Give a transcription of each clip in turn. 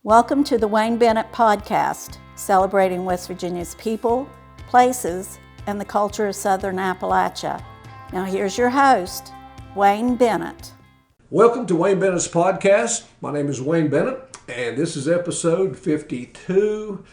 Welcome to the Wayne Bennett podcast, celebrating West Virginia's people, places, and the culture of Southern Appalachia. Now here's your host, Wayne Bennett. Welcome to Wayne Bennett's podcast. My name is Wayne Bennett, and this is episode 52,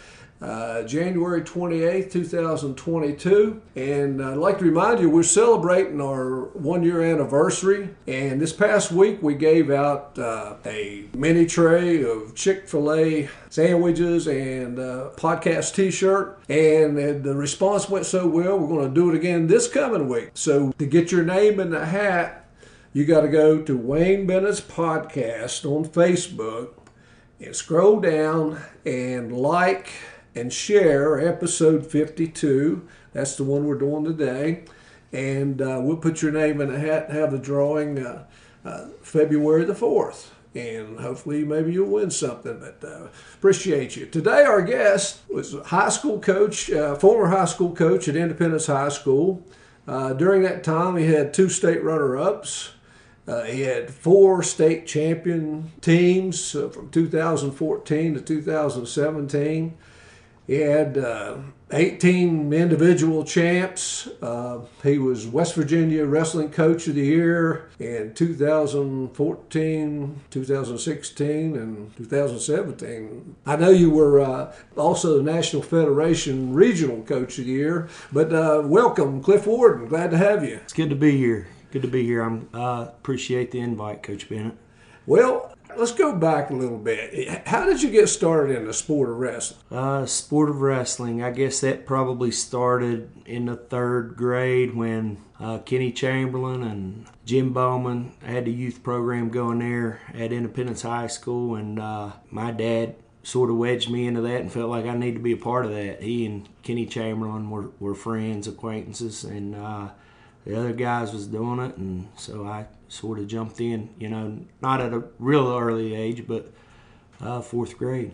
January 28th, 2022. And I'd like to remind you, we're celebrating our one-year anniversary. And this past week, we gave out a mini tray of Chick-fil-A sandwiches and podcast t-shirt. And the response went so well, we're going to do it again this coming week. So to get your name in the hat, you got to go to Wayne Bennett's podcast on Facebook and scroll down and like and share episode 52. That's the one we're doing today. And we'll put your name in the hat and have the drawing February the 4th. And hopefully maybe you'll win something, but appreciate you. Today our guest was a high school coach, former high school coach at Independence High School. During that time he had 2 state runner-ups. He had 4 state champion teams from 2014 to 2017. He had 18 individual champs. He was West Virginia Wrestling Coach of the Year in 2014, 2016, and 2017. I know you were also the National Federation Regional Coach of the Year, but welcome, Cliff Warden. Glad to have you. It's good to be here. Good to be here. I appreciate the invite, Coach Bennett. Well, let's go back a little bit. How did you get started in the sport of wrestling? Sport of wrestling, I guess that probably started in the 3rd grade when Kenny Chamberlain and Jim Bowman had the youth program going there at Independence High School, and my dad sort of wedged me into that and felt like I needed to be a part of that. He and Kenny Chamberlain were friends, acquaintances, and the other guys was doing it, and so I sort of jumped in, not at a real early age, but 4th grade.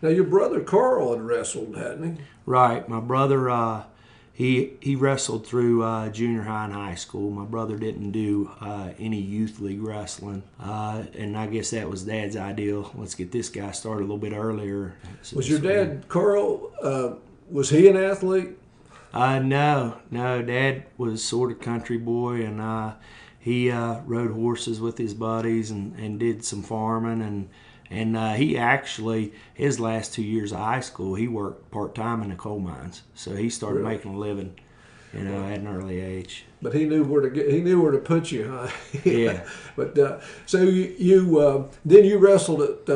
Now, your brother Carl had wrestled, hadn't he? Right. My brother, he wrestled through junior high and high school. My brother didn't do any youth league wrestling, and I guess that was Dad's ideal. Let's get this guy started a little bit earlier. Was your dad, Carl, was he an athlete? No. Dad was sort of country boy, and he rode horses with his buddies and did some farming, and he actually, his last 2 years of high school, he worked part-time in the coal mines. So he started making a living, at an early age. But he knew where to put you, huh? Yeah. But so you then you wrestled at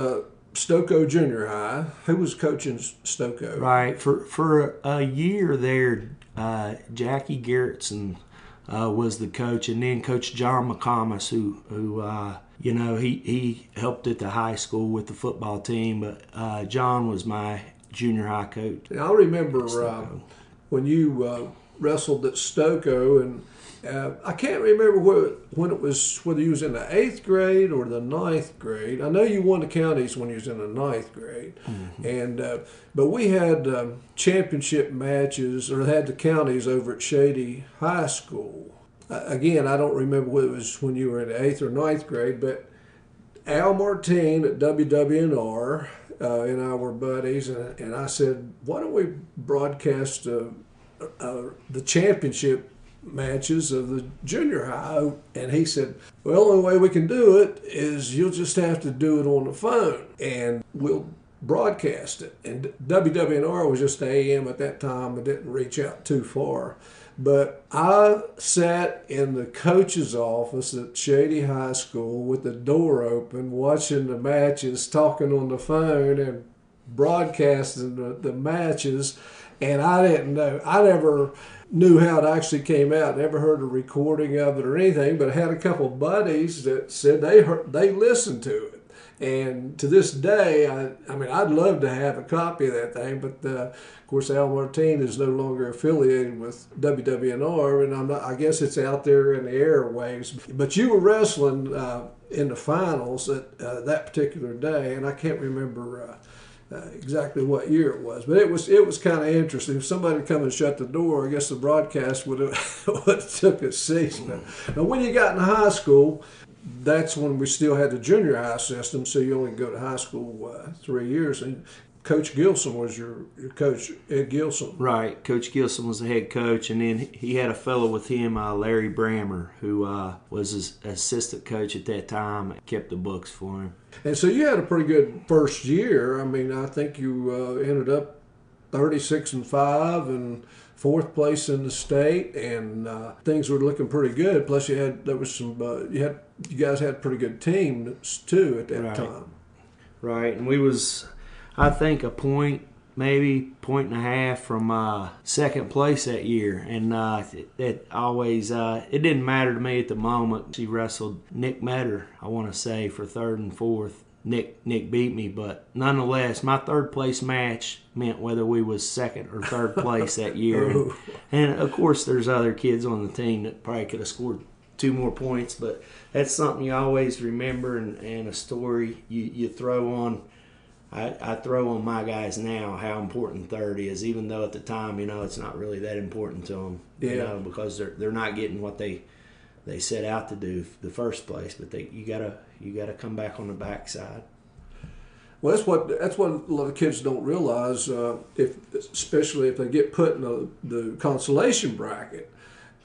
Stokoe Junior High. Who was coaching Stokoe? Right. For a year there, Jackie Garrettson was the coach, and then Coach John McComas, who he helped at the high school with the football team, but John was my junior high coach. And I remember when you wrestled at Stokoe, and I can't remember when it was, whether you was in the 8th grade or the 9th grade. I know you won the counties when you was in the 9th grade, and but we had championship matches, or had the counties over at Shady High School. Again, I don't remember whether it was when you were in the 8th or 9th grade, but Al Martine at WWNR and I were buddies, and I said, why don't we broadcast the championship matches of the junior high? And he said, well, the only way we can do it is you'll just have to do it on the phone, and we'll broadcast it. And WWNR was just AM at that time. It didn't reach out too far. But I sat in the coach's office at Shady High School with the door open, watching the matches, talking on the phone, and broadcasting the matches. And I didn't know. I never knew how it actually came out. Never heard a recording of it or anything, but I had a couple of buddies that said they listened to it. And to this day, I mean, I'd love to have a copy of that thing, but of course, Al Martine is no longer affiliated with WWNR, and I guess it's out there in the airwaves. But you were wrestling in the finals at that particular day, and I can't remember exactly what year it was, but it was kind of interesting. If somebody had come and shut the door, I guess the broadcast would have took its seat. But when you got in high school, that's when we still had the junior high system, so you only go to high school 3 years. And Coach Gilson was your coach, Ed Gilson. Right. Coach Gilson was the head coach, and then he had a fellow with him, Larry Brammer, who was his assistant coach at that time, kept the books for him. And so you had a pretty good first year. I mean, I think you ended up 36-5 and fourth place in the state, and things were looking pretty good. Plus, you guys had a pretty good teams too at that time. Right, and we was, I think, a point, maybe point and a half from second place that year, and it always it didn't matter to me at the moment. She wrestled Nick Metter, I want to say, for third and fourth. Nick beat me, but nonetheless, my third place match meant whether we was second or third place that year. And of course, there's other kids on the team that probably could have scored 2 more points, but that's something you always remember, and a story you throw on. I throw on my guys now how important third is, even though at the time, it's not really that important to them, because they're not getting what they set out to do the first place, but you gotta come back on the backside. Well, that's what a lot of kids don't realize. Especially if they get put in the consolation bracket,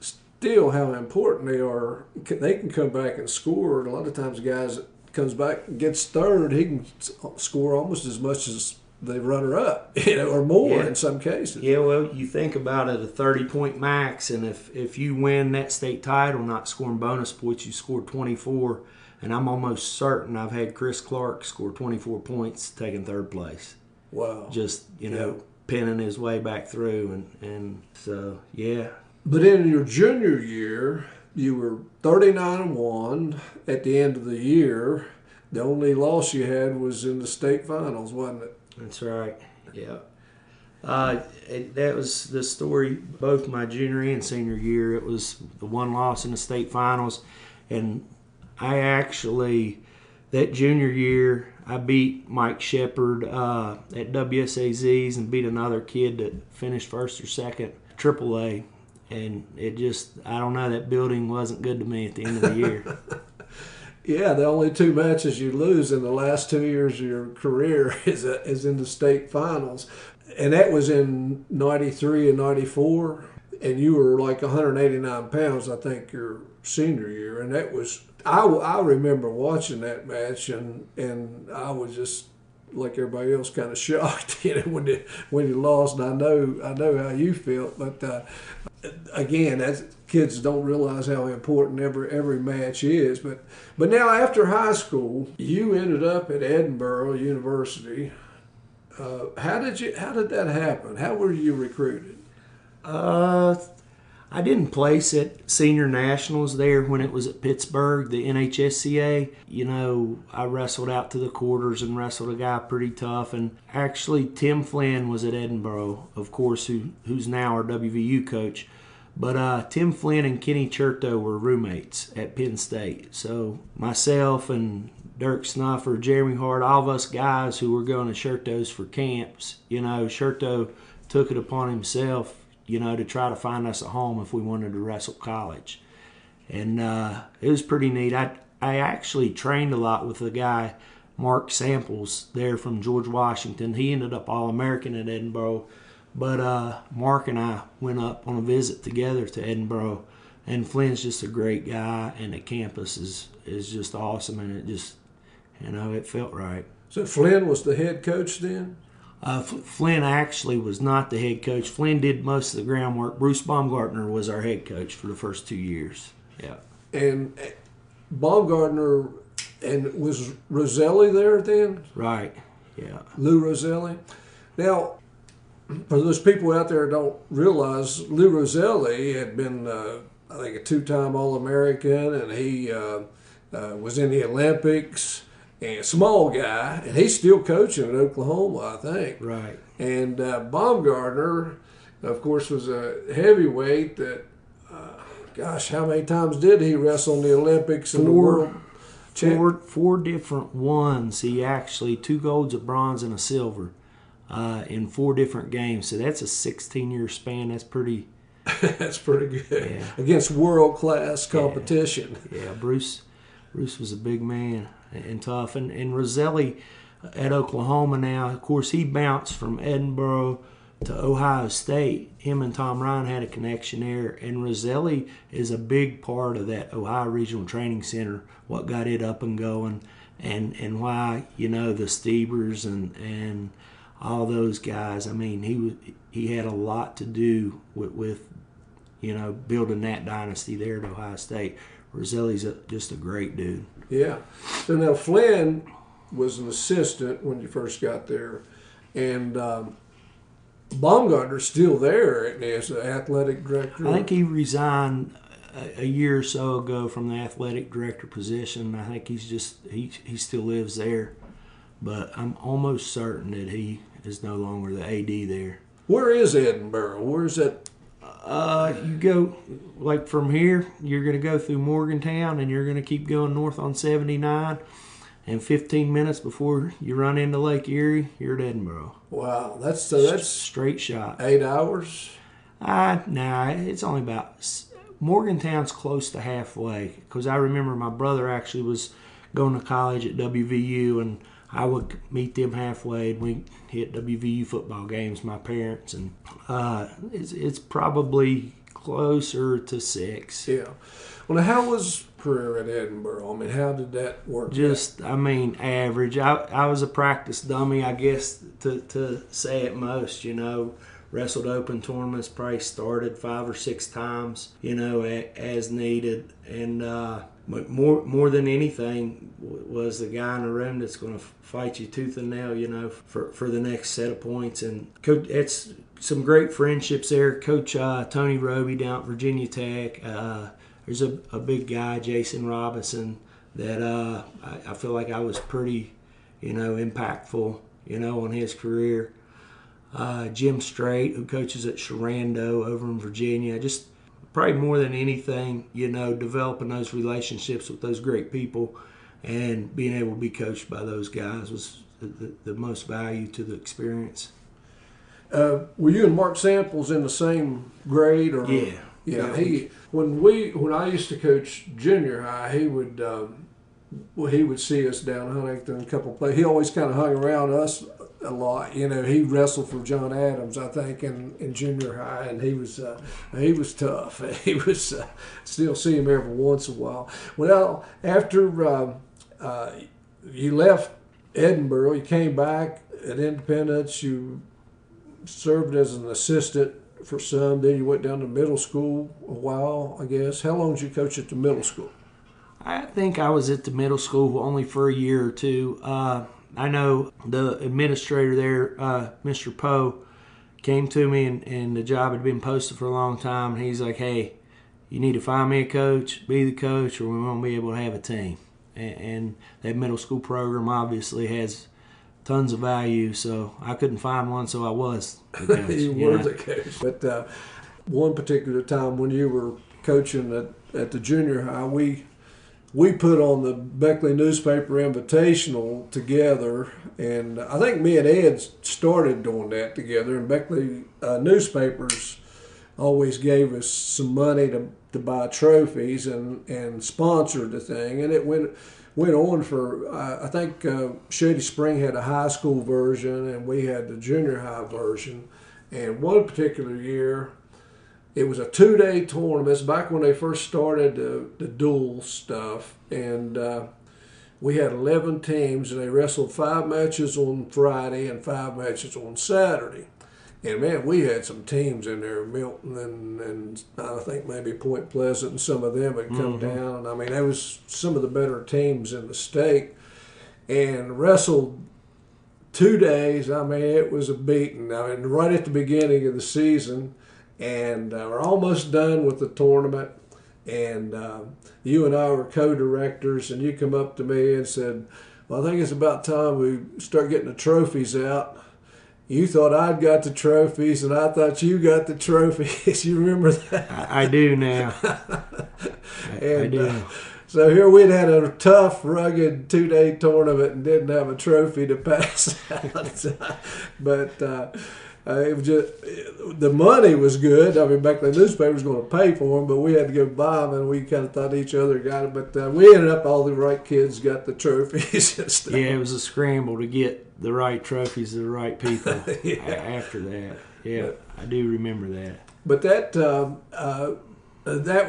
still how important they are. They can come back and score. And a lot of times, guys that comes back and gets third, he can score almost as much as the runner-up, or more in some cases. Yeah, well, you think about it, a 30-point max, and if you win that state title, not scoring bonus points, you score 24, and I'm almost certain I've had Chris Clark score 24 points taking third place. Wow. Just, pinning his way back through, and so, yeah. But in your junior year, you were 39-1 at the end of the year. The only loss you had was in the state finals, wasn't it? That's right, yeah. That was the story both my junior and senior year. It was the one loss in the state finals. And I actually, that junior year, I beat Mike Shepard at WSAZ's and beat another kid that finished first or second, AAA. And it just, I don't know, that building wasn't good to me at the end of the year. Yeah, the only 2 matches you lose in the last 2 years of your career is in the state finals. And that was in 93 and 94. And you were like 189 pounds, I think, your senior year. And that was, I remember watching that match, and I was just, like everybody else, kind of shocked, when you lost. And I know how you felt, but again, kids don't realize how important every match is. But now after high school, you ended up at Edinboro University. How did that happen? How were you recruited? I didn't place at senior nationals there when it was at Pittsburgh, the NHSCA. I wrestled out to the quarters and wrestled a guy pretty tough. And actually, Tim Flynn was at Edinboro, of course, who's now our WVU coach. But Tim Flynn and Kenny Cherto were roommates at Penn State. So myself and Dirk Snuffer, Jeremy Hart, all of us guys who were going to Cherto's for camps, Cherto took it upon himself, to try to find us a home if we wanted to wrestle college. And it was pretty neat. I actually trained a lot with a guy, Mark Samples, there from George Washington. He ended up All-American at Edinboro. But Mark and I went up on a visit together to Edinboro, and Flynn's just a great guy, and the campus is just awesome, and it just, it felt right. So Flynn was the head coach then? Flynn actually was not the head coach. Flynn did most of the groundwork. Bruce Baumgartner was our head coach for the first 2 years. Yeah. And Baumgartner, and was Roselli there then? Right, yeah. Lou Roselli. Now, for those people out there who don't realize, Lou Roselli had been, I think, a 2-time All-American, and he was in the Olympics, and a small guy, and he's still coaching at Oklahoma, I think. Right. And Baumgartner, of course, was a heavyweight that, how many times did he wrestle in the Olympics and the world? Four different ones. He actually, 2 golds, a bronze, and a silver. In 4 different games, so that's a 16-year span. That's pretty. That's pretty good against world-class competition. Yeah, Bruce was a big man and tough. And Roselli at Oklahoma now, of course, he bounced from Edinboro to Ohio State. Him and Tom Ryan had a connection there. And Roselli is a big part of that Ohio Regional Training Center, what got it up and going, and why, the Stevers and all those guys. I mean, he had a lot to do with building that dynasty there at Ohio State. Roselli's just a great dude. Yeah. So now Flynn was an assistant when you first got there, and Baumgartner's still there as the athletic director. I think he resigned a year or so ago from the athletic director position. I think he still lives there, but I'm almost certain that he is no longer the AD there. Where is Edinboro? Where's that? You go, like from here, you're going to go through Morgantown, and you're going to keep going north on 79, and 15 minutes before you run into Lake Erie, you're at Edinboro. Wow, that's straight shot. 8 hours? Nah, it's only about, Morgantown's close to halfway, because I remember my brother actually was going to college at WVU, and I would meet them halfway, and we hit WVU football games, my parents, and it's probably closer to 6. Yeah. Well, now, how was career at Edinboro? I mean, how did that work? Average. I was a practice dummy, I guess, to say it most, Wrestled open tournaments, probably started 5 or 6 times, as needed, and but more than anything was the guy in the room that's going to fight you tooth and nail, for the next set of points. And Coach, it's some great friendships there. Coach Tony Roby down at Virginia Tech. There's a big guy, Jason Robinson, that I feel like I was pretty, impactful, on his career. Jim Strait, who coaches at Sharando over in Virginia. Just probably more than anything, developing those relationships with those great people and being able to be coached by those guys was the most value to the experience. Were you and Mark Samples in the same grade? Or? Yeah. Yeah. When I used to coach junior high, he would see us down Huntington a couple of plays. He always kind of hung around us a lot. He wrestled for John Adams, I think, in junior high, and he was tough. He was still see him every once in a while. Well, after you left Edinboro, you came back at Independence. You served as an assistant for some. Then you went down to middle school a while, I guess. How long did you coach at the middle school? I think I was at the middle school only for a year or two. I know the administrator there, Mr. Poe, came to me and the job had been posted for a long time. And he's like, hey, you need to find me a coach, be the coach, or we won't be able to have a team. And that middle school program obviously has tons of value, so I couldn't find one, so I was the coach. You were the coach. But one particular time when you were coaching at the junior high, we put on the Beckley Newspaper Invitational together, and I think me and Ed started doing that together, and Beckley newspapers always gave us some money to buy trophies and sponsored the thing, and it went on for, I think Shady Spring had a high school version, and we had the junior high version, and one particular year, it was a 2-day tournament. It's back when they first started the dual stuff. And we had 11 teams, and they wrestled 5 matches on Friday and 5 matches on Saturday. And, man, we had some teams in there, Milton and I think maybe Point Pleasant, and some of them had come down. I mean, there was some of the better teams in the state. And wrestled 2 days. I mean, it was a beating. I mean, right at the beginning of the season. And we're almost done with the tournament, and you and I were co-directors, and you come up to me and said, well, I think it's about time we start getting the trophies out. You thought I'd got the trophies, and I thought you got the trophies. You remember that? I do now. I do. So here we'd had a tough, rugged 2-day tournament and didn't have a trophy to pass out. But It was just the money was good. I mean, back then the newspaper was going to pay for them, but we had to go buy them, and we kind of thought each other got it. But we ended up all the right kids got the trophies and stuff. Yeah, it was a scramble to get the right trophies to the right people after that. Yeah, I do remember that. But that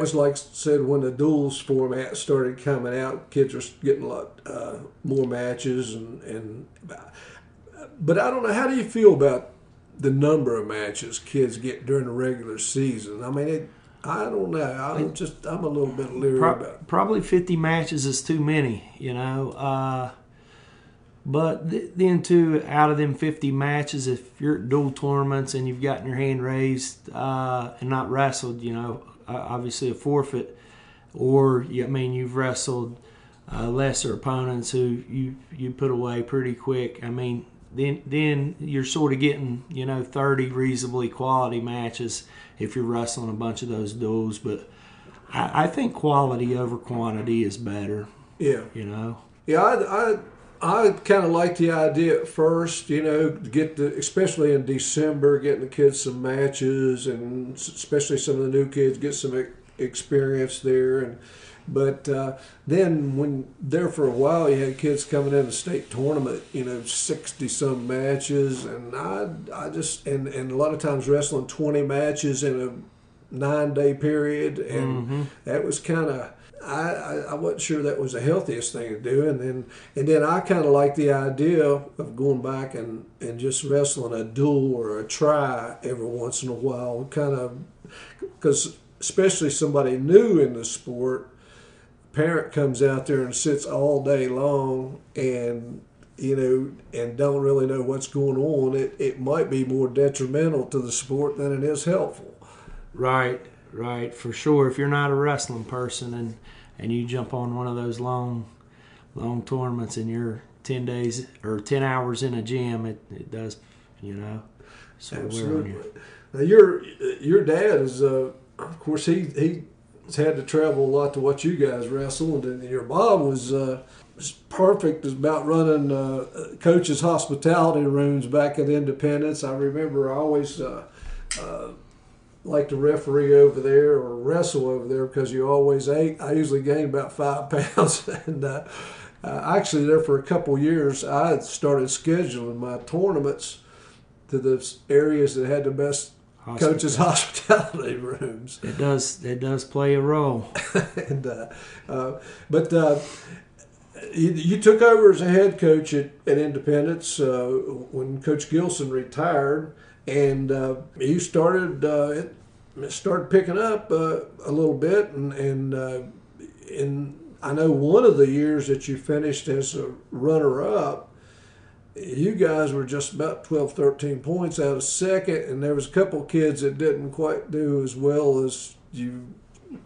was, like I said, when the duels format started coming out. Kids were getting a lot more matches, but I don't know. How do you feel about the number of matches kids get during the regular season? I mean, I don't know. I'm a little bit leery about it. Probably 50 matches is too many, But then, too, out of them 50 matches, if you're at dual tournaments and you've gotten your hand raised and not wrestled, obviously a forfeit, or you've wrestled lesser opponents who you put away pretty quick. I mean, then you're sort of getting 30 reasonably quality matches if you're wrestling a bunch of those duels. But I think quality over quantity is better. Yeah. Yeah, I kind of like the idea at first, especially in December, getting the kids some matches, and especially some of the new kids get some experience there. But then when there for a while, you had kids coming in the state tournament, 60-some matches, and I just and a lot of times wrestling 20 matches in a 9-day period, and that was kind of. I wasn't sure that was the healthiest thing to do, and then I kind of like the idea of going back and just wrestling a duel or a try every once in a while, kind of, because especially somebody new in the sport, parent comes out there and sits all day long and and don't really know what's going on. It might be more detrimental to the sport than it is helpful. Right, for sure. If you're not a wrestling person and you jump on one of those long tournaments and you're 10 days or 10 hours in a gym, it does, sort of wear on you. Now your dad is, of course, he's had to travel a lot to watch you guys wrestle, and your mom was perfect about running coaches' hospitality rooms back at Independence. I remember I always like to referee over there or wrestle over there because you always ate. I usually gained about 5 pounds, and actually there for a couple years I had started scheduling my tournaments to the areas that had the best coaches' hospitality rooms. It does play a role. But you took over as a head coach at Independence when Coach Gilson retired. And you started picking up a little bit, and I know one of the years that you finished as a runner-up, you guys were just about 12, 13 points out of second, and there was a couple of kids that didn't quite do as well as you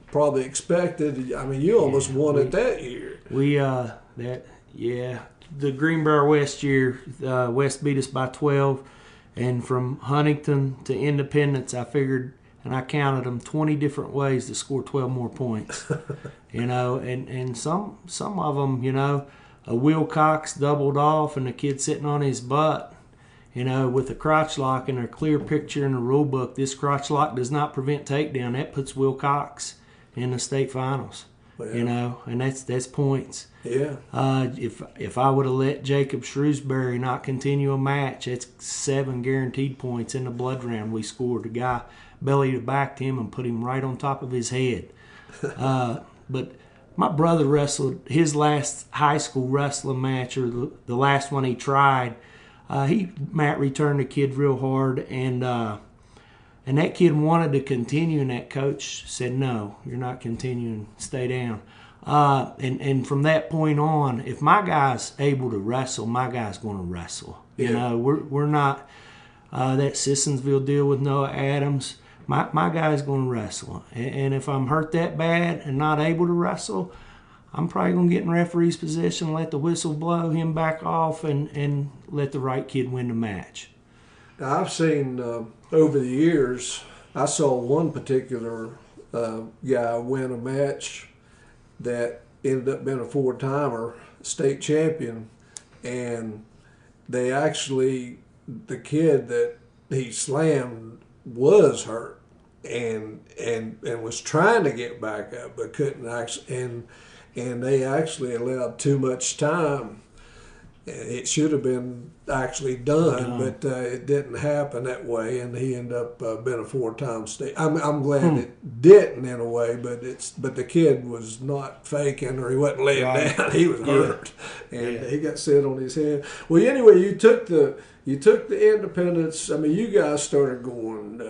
probably expected. I mean, you almost won it that year. The Greenbrier West year, West beat us by 12. And from Huntington to Independence, I figured, and I counted them, 20 different ways to score 12 more points. And some of them, a Wilcox doubled off and the kid sitting on his butt, with a crotch lock and a clear picture in the rule book. This crotch lock does not prevent takedown. That puts Wilcox in the state finals. Well, and that's points. Yeah. If I would have let Jacob Shrewsbury not continue a match, that's 7 guaranteed points in the blood round we scored. The guy belly to backed him and put him right on top of his head. But my brother wrestled his last high school wrestling match, or the last one he tried. Matt returned the kid real hard, and that kid wanted to continue, and that coach said, "No, you're not continuing. Stay down." And from that point on, if my guy's able to wrestle, my guy's going to wrestle. Yeah. We're not that Sissonsville deal with Noah Adams. My guy's going to wrestle. And if I'm hurt that bad and not able to wrestle, I'm probably going to get in referee's position, let the whistle blow, him back off, and let the right kid win the match. Now, I've seen over the years, I saw one particular guy win a match that ended up being a 4-timer state champion, and they actually, the kid that he slammed was hurt and was trying to get back up but couldn't actually, and they actually allowed too much time. It should have been actually done, but it didn't happen that way, and he ended up being a 4-time state. I'm glad it didn't in a way, but the kid was not faking or he wasn't laying down. He was hurt, and he got set on his head. Well, anyway, you took the Independence. I mean, you guys started going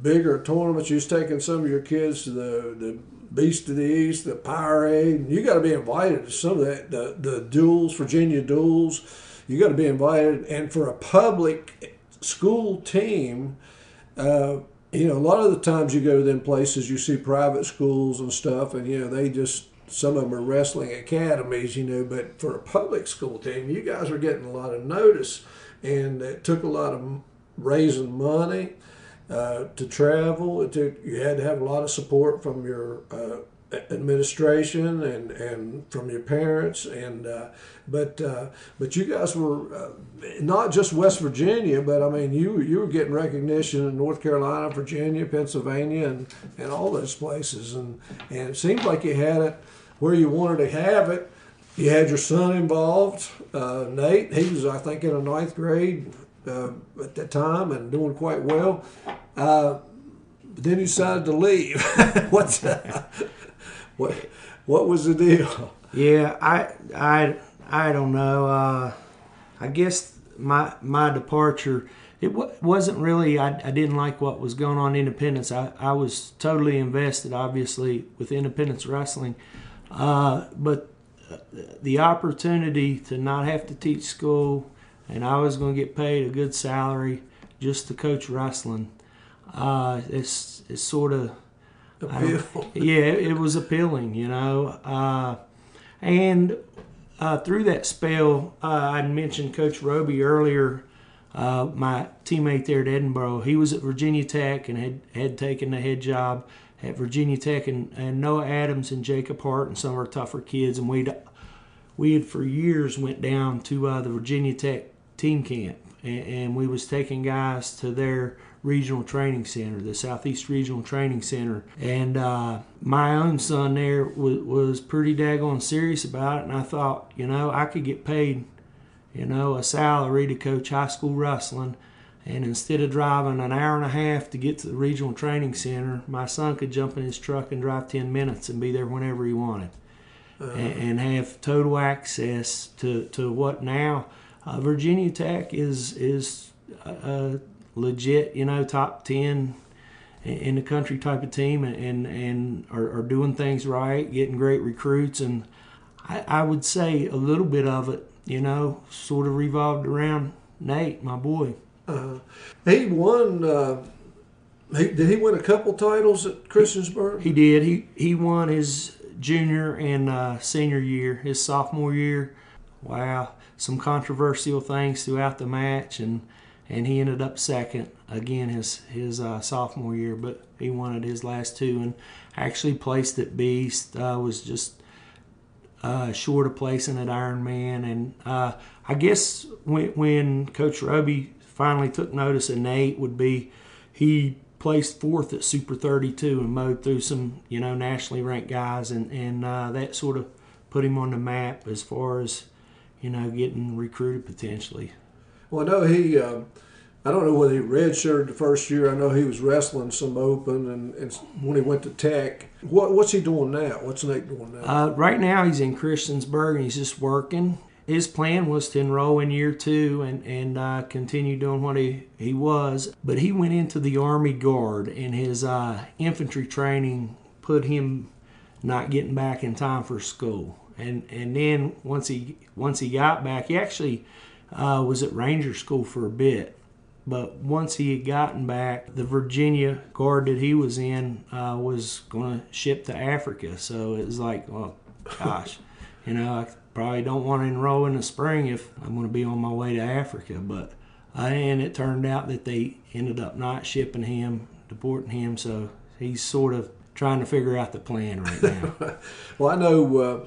bigger tournaments. You was taking some of your kids to the Beast of the East, the Powerade. You got to be invited to some of that, the duels, Virginia duels. You got to be invited. And for a public school team, a lot of the times you go to them places, you see private schools and stuff, and, they just, some of them are wrestling academies, but for a public school team, you guys are getting a lot of notice. And it took a lot of raising money. To travel, you had to have a lot of support from your administration and from your parents, but you guys were not just West Virginia, but I mean you were getting recognition in North Carolina, Virginia, Pennsylvania, and all those places, and it seems like you had it where you wanted to have it. You had your son involved, Nate. He was, I think, in the 9th grade. At that time and doing quite well. Then you decided to leave. What was the deal? Yeah, I don't know. I guess my departure, it wasn't really, I didn't like what was going on in Independence. I was totally invested, obviously, with Independence Wrestling. But the opportunity to not have to teach school, and I was going to get paid a good salary just to coach wrestling. It's sort of it was appealing, and through that spell, I mentioned Coach Roby earlier. My teammate there at Edinboro, he was at Virginia Tech and had taken the head job at Virginia Tech, and Noah Adams and Jacob Hart and some of our tougher kids, and we had for years went down to the Virginia Tech team camp, and we was taking guys to their regional training center, the Southeast Regional Training Center, and my own son there was pretty daggone serious about it, and I thought, I could get paid, a salary to coach high school wrestling, and instead of driving an hour and a half to get to the regional training center, my son could jump in his truck and drive 10 minutes and be there whenever he wanted, and have total access to what now Virginia Tech is legit, top 10 in the country type of team, and are doing things right, getting great recruits, and I would say a little bit of it, sort of revolved around Nate, my boy. He won. Did he win a couple titles at Christiansburg? He did. He won his junior and senior year. His sophomore year, wow, some controversial things throughout the match, and he ended up second again his sophomore year, but he won it his last two, and actually placed at Beast. Was just short of placing at Ironman, and I guess when Coach Roby finally took notice of Nate, he placed 4th at Super 32 and mowed through some nationally ranked guys, and that sort of put him on the map as far as getting recruited potentially. Well, I know I don't know whether he redshirted the first year. I know he was wrestling some open, and when he went to Tech. What's he doing now? What's Nate doing now? Right now he's in Christiansburg and he's just working. His plan was to enroll in year 2 and continue doing what he was. But he went into the Army Guard, and his infantry training put him not getting back in time for school. And then once he got back, he actually was at Ranger School for a bit. But once he had gotten back, the Virginia Guard that he was in was going to ship to Africa. So it was like, oh, gosh, I probably don't want to enroll in the spring if I'm going to be on my way to Africa. But and it turned out that they ended up not shipping him, deporting him. So he's sort of trying to figure out the plan right now. Well, I know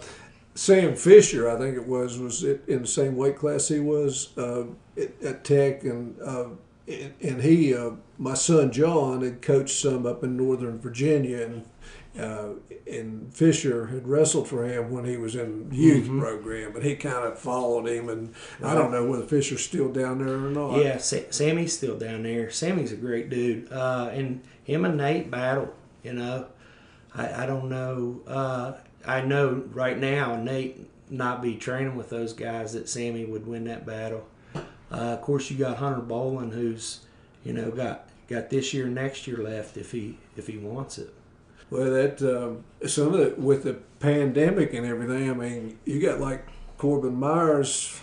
Sam Fisher, I think was in the same weight class he was at Tech, and and he, my son John, had coached some up in Northern Virginia, and Fisher had wrestled for him when he was in youth program, and he kind of followed him. And I don't know whether Fisher's still down there or not. Yeah, Sammy's still down there. Sammy's a great dude, and him and Nate battle. You know, I don't know. I know right now Nate not be training with those guys that Sammy would win that battle. Of course, you got Hunter Bolin, who's got this year and next year left if he wants it. Well, that some of it with the pandemic and everything. I mean, you got like Corbin Myers.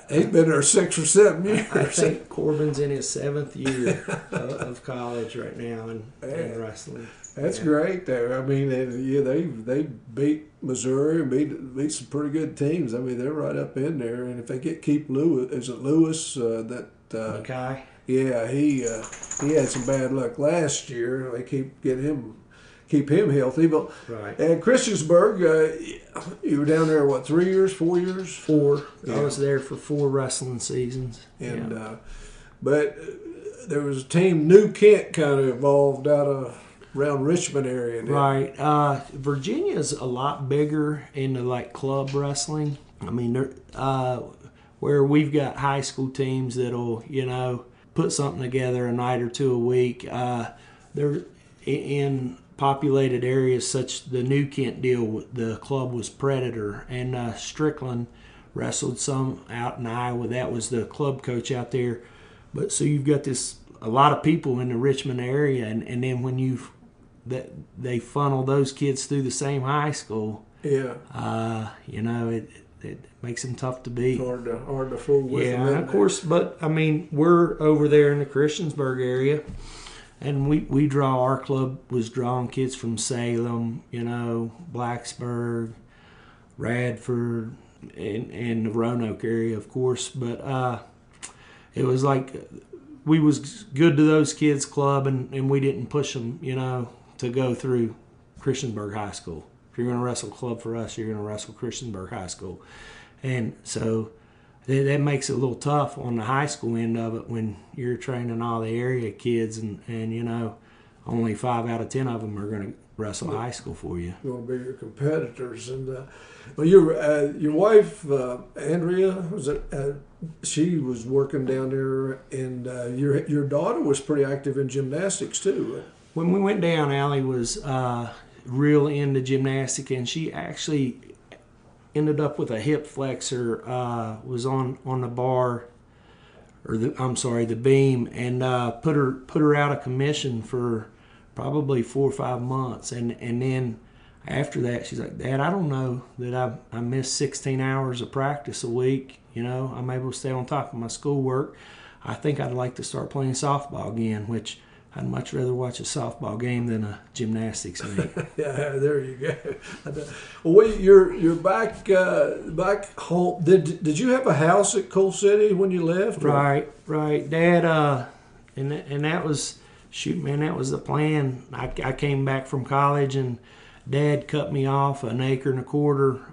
He's been there 6 or 7 years. I think Corbin's in his 7th year of college right now in wrestling. That's great, though. I mean, they beat Missouri and beat some pretty good teams. I mean, they're right up in there. And if they keep Lewis, is it Lewis Mackay? Yeah, he had some bad luck last year. They keep him healthy. But right. And Christiansburg, you were down there, 3 years, 4 years? 4. Yeah. I was there for 4 wrestling seasons. And but there was a team, New Kent, kind of evolved out of around Richmond area. Right. Virginia's a lot bigger into like club wrestling. I mean, where we've got high school teams that'll, put something together a night or 2 a week. They're in populated areas such the New Kent deal, the club was Predator, and Strickland wrestled some out in Iowa. That was the club coach out there. But so you've got a lot of people in the Richmond area, and then when they funnel those kids through the same high school, it makes them tough to beat. Hard to fool with. Yeah, of course. But I mean, we're over there in the Christiansburg area, and our club was drawing kids from Salem, Blacksburg, Radford, and the Roanoke area, of course. But it was like we was good to those kids' club, and we didn't push them, to go through Christiansburg High School. If you're going to wrestle club for us, you're going to wrestle Christiansburg High School. And so that makes it a little tough on the high school end of it when you're training all the area kids and only 5 out of 10 of them are going to wrestle high school for you. Going to be your competitors. And your wife, Andrea, she was working down there, and your daughter was pretty active in gymnastics too. Right? When we went down, Allie was real into gymnastics, and she actually ended up with a hip flexor, was on the bar, or the beam, and put her out of commission for probably 4 or 5 months, and then after that she's like, Dad, I don't know that I missed 16 hours of practice a week. I'm able to stay on top of my schoolwork. I think I'd like to start playing softball again, which I'd much rather watch a softball game than a gymnastics meet. Yeah, there you go. Well, you're back home. Did you have a house at Coal City when you left? Right. Dad, and that was, that was the plan. I came back from college, and Dad cut me off 1.25 acres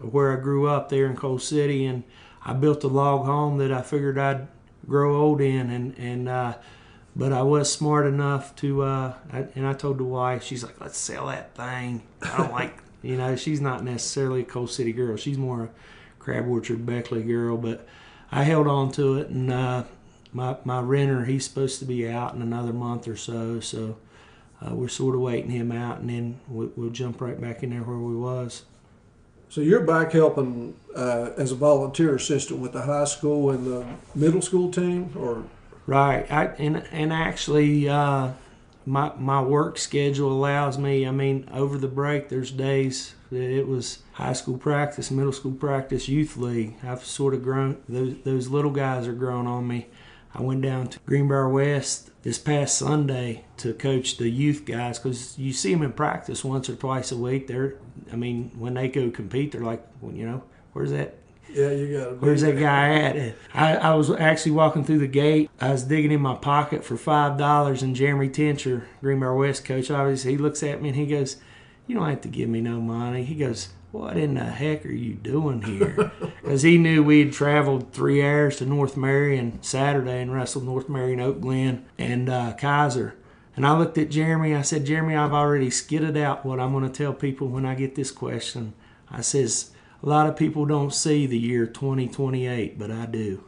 of where I grew up there in Coal City, and I built a log home that I figured I'd grow old in, but I was smart enough to, and I told the wife, she's like, let's sell that thing. I don't like, she's not necessarily a Coal City girl. She's more a Crab Orchard, Beckley girl, but I held on to it, and my renter, he's supposed to be out in another month or so we're sort of waiting him out, and then we'll jump right back in there where we was. So you're back helping as a volunteer assistant with the high school and the middle school team, or? Right. And actually, my work schedule allows me, over the break, there's days that it was high school practice, middle school practice, youth league. I've sort of grown, those little guys are growing on me. I went down to Greenbrier West this past Sunday to coach the youth guys, because you see them in practice once or twice a week. When they go compete, they're like, where's that? Yeah, you got to. Where's that guy at? I was actually walking through the gate. I was digging in my pocket for $5, and Jeremy Tincher, Greenbrier West coach, obviously, he looks at me and he goes, you don't have to give me no money. He goes, what in the heck are you doing here? Because he knew we had traveled 3 hours to North Marion Saturday and wrestled North Marion, Oak Glen, and Kaiser. And I looked at Jeremy. I said, Jeremy, I've already skidded out what I'm going to tell people when I get this question. I says, a lot of people don't see the year 2028, but I do.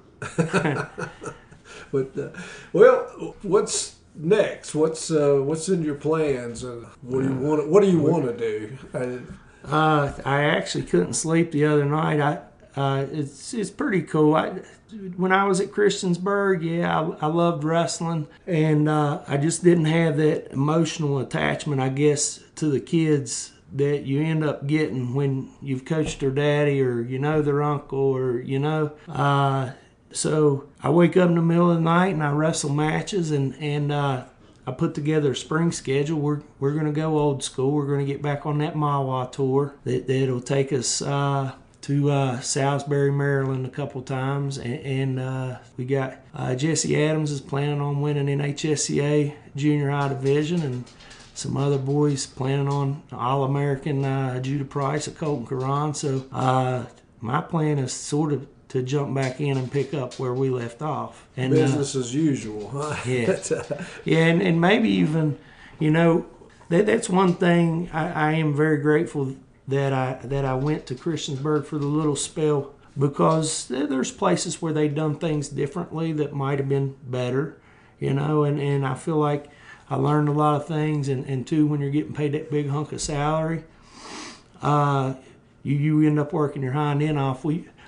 But well, what's next? What's in your plans, and what do you want to do? I actually couldn't sleep the other night. It's pretty cool. When I was at Christiansburg, I loved wrestling, and I just didn't have that emotional attachment, I guess, to the kids that you end up getting when you've coached their daddy or their uncle or So I wake up in the middle of the night and I wrestle matches, and I put together a spring schedule. We're going to go old school. We're going to get back on that Mawa tour that'll take us to Salisbury, Maryland a couple times. And we got Jesse Adams is planning on winning NHSCA Junior High Division, and some other boys planning on All-American Judah Price at Colton Karan. So my plan is sort of to jump back in and pick up where we left off. And business as usual, huh? Yeah, and maybe even, that's one thing I am very grateful that I went to Christiansburg for the little spell, because there's places where they've done things differently that might have been better, and I feel like I learned a lot of things, and too, when you're getting paid that big hunk of salary, you end up working your hind end off.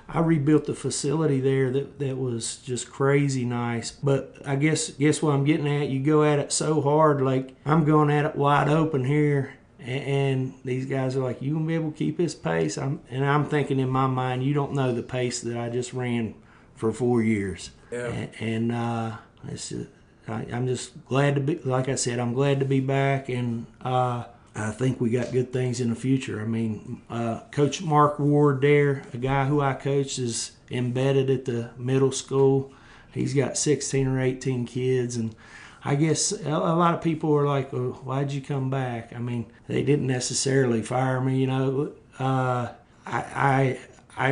I rebuilt the facility there that was just crazy nice. But I guess what I'm getting at, you go at it so hard, like I'm going at it wide open here, and these guys are like, you gonna be able to keep this pace? I'm thinking in my mind, you don't know the pace that I just ran for 4 years. Yeah. And it's just, I'm just glad to be, like I said, I'm glad to be back, and I think we got good things in the future. I mean, Coach Mark Ward there, a guy who I coached, is embedded at the middle school. He's got 16 or 18 kids, and I guess a lot of people are like, oh, why'd you come back? I mean, they didn't necessarily fire me, I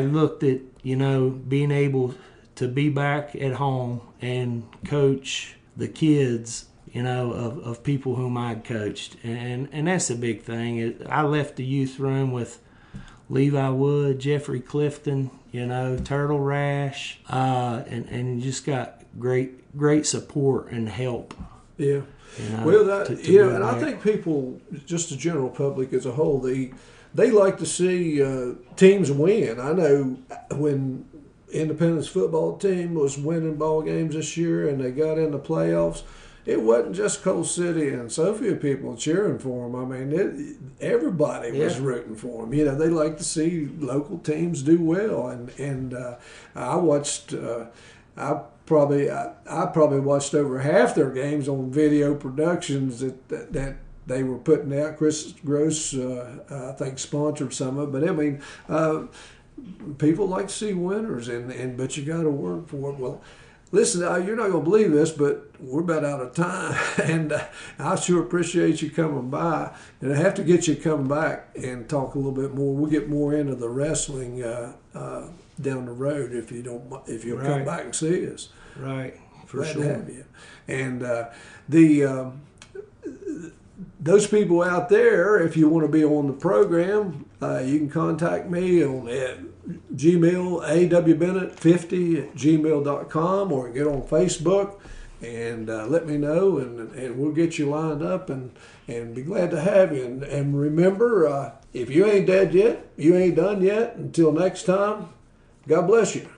looked at, being able to be back at home and coach the kids, of people whom I'd coached. And that's a big thing. I left the youth room with Levi Wood, Jeffrey Clifton, Turtle Rash, and you just got great support and help. Yeah. Well, and I think people, just the general public as a whole, they like to see teams win. I know when Independence football team was winning ball games this year and they got in the playoffs, it wasn't just Coal City and Sophia people cheering for them. I mean, everybody was rooting for them. They like to see local teams do well. And I watched. I probably watched over half their games on video productions that they were putting out. Chris Gross, I think, sponsored some of it. But I mean, people like to see winners, but you got to work for it. Well, listen, you're not going to believe this, but we're about out of time, and I sure appreciate you coming by. And I have to get you coming back and talk a little bit more. We'll get more into the wrestling down the road if you'll come back and see us. Right, for Glad sure. to have you. And those people out there, if you want to be on the program, you can contact me on Gmail, awbennett50@gmail.com, or get on Facebook and let me know, and we'll get you lined up and be glad to have you. And remember, if you ain't dead yet, you ain't done yet. Until next time, God bless you.